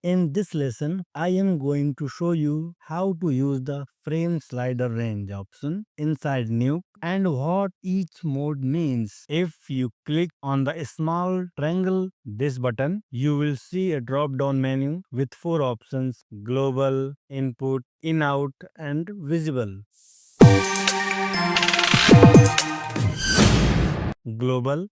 In this lesson, I am going to show you how to use the frame slider range option inside Nuke and what each mode means. If you click on the small triangle this button, you will see a drop down menu with four options: global, input, in out and visible. Global,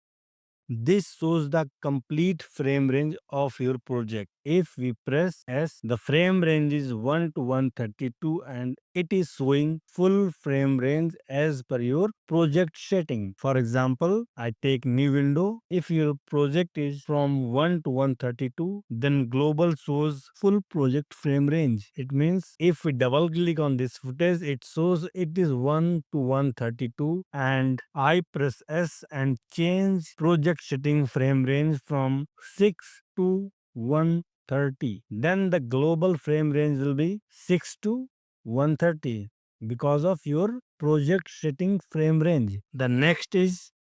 this shows the complete frame range of your project. If we press S, the frame range is 1 to 132 and it is showing full frame range as per your project setting. For example, I take new window. If your project is from 1 to 132, then global shows full project frame range. It means if we double click on this footage, it shows it is 1 to 132 and I press S and change project setting frame range from 6 to 130. Then the global frame range will be 6 to 130 because of your project setting frame range. The next is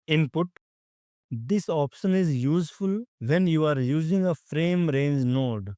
input. This option is useful when you are using a frame range node.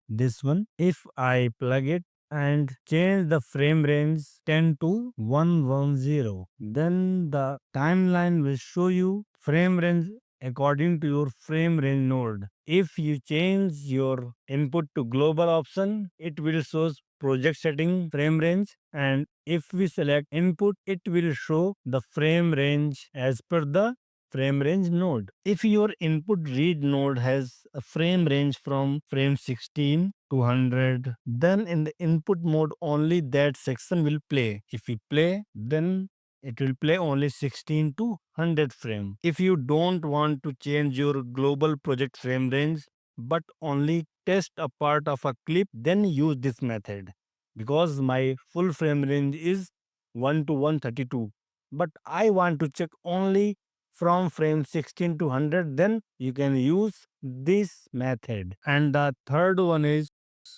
This one, if I plug it and change the frame range 10 to 110, then the timeline will show you frame range according to your frame range node. If you change your input to global option, it will show project setting frame range, and if we select input, it will show the frame range as per the frame range node. If your input read node has a frame range from frame 16 to 100, then in the input mode only that section will play. If we play, then it will play only 16 to 100 frame. If you don't want to change your global project frame range but only test a part of a clip, then use this method. Because my full frame range is 1 to 132, but I want to check only from frame 16 to 100, then you can use this method. And the third one is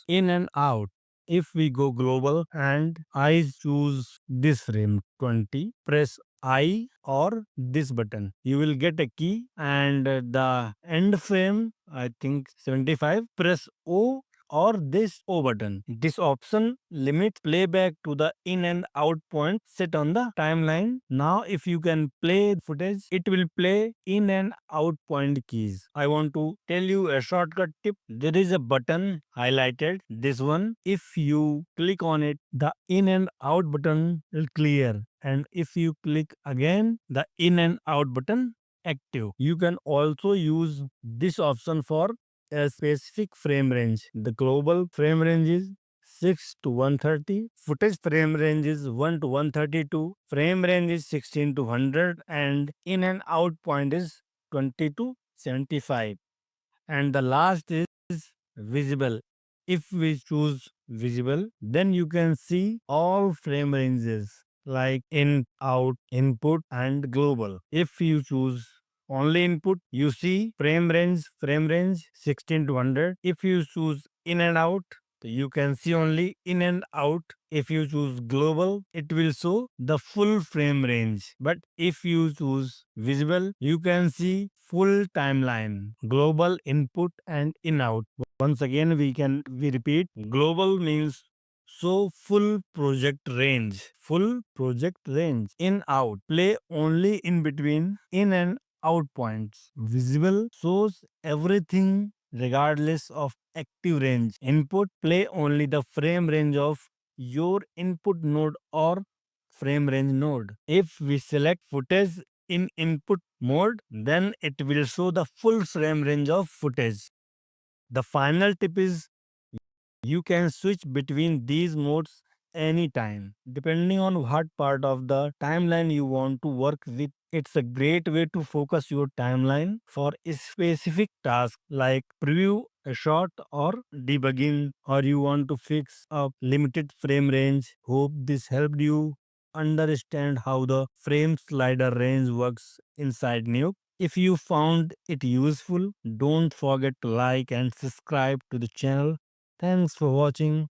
in and out. If we go global and I choose this frame 20, press I or this button, you will get a key, and the end frame, I think 75, press O or this O button. This option limits playback to the in and out point set on the timeline. Now if you can play footage, it will play in and out point keys. I want to tell you a shortcut tip. There is a button highlighted, this one. If you click on it, the in and out button will clear, and if you click again, the in and out button active. You can also use this option for a specific frame range. The global frame range is 6 to 130. Footage frame range is 1 to 132. Frame range is 16 to 100. And in and out point is 20 to 75. And the last is visible. If we choose visible, then you can see all frame ranges like in, out, input, and global. If you choose only input, you see frame range 16 to 100. If you choose in and out, you can see only in and out. If you choose global, it will show the full frame range. But if you choose visible, you can see full timeline, global, input, and in out. Once again, we repeat. Global means so full project range. Full project range. In out. Play only in between in and out points. Visible shows everything regardless of active range. Input, play only the frame range of your input node or frame range node. If we select footage in input mode, then it will show the full frame range of footage. The final tip is you can switch between these modes anytime, depending on what part of the timeline you want to work with. It's a great way to focus your timeline for a specific task like preview a shot or debugging, or you want to fix a limited frame range. Hope this helped you understand how the frame slider range works inside Nuke. If you found it useful, don't forget to like and subscribe to the channel. Thanks for watching.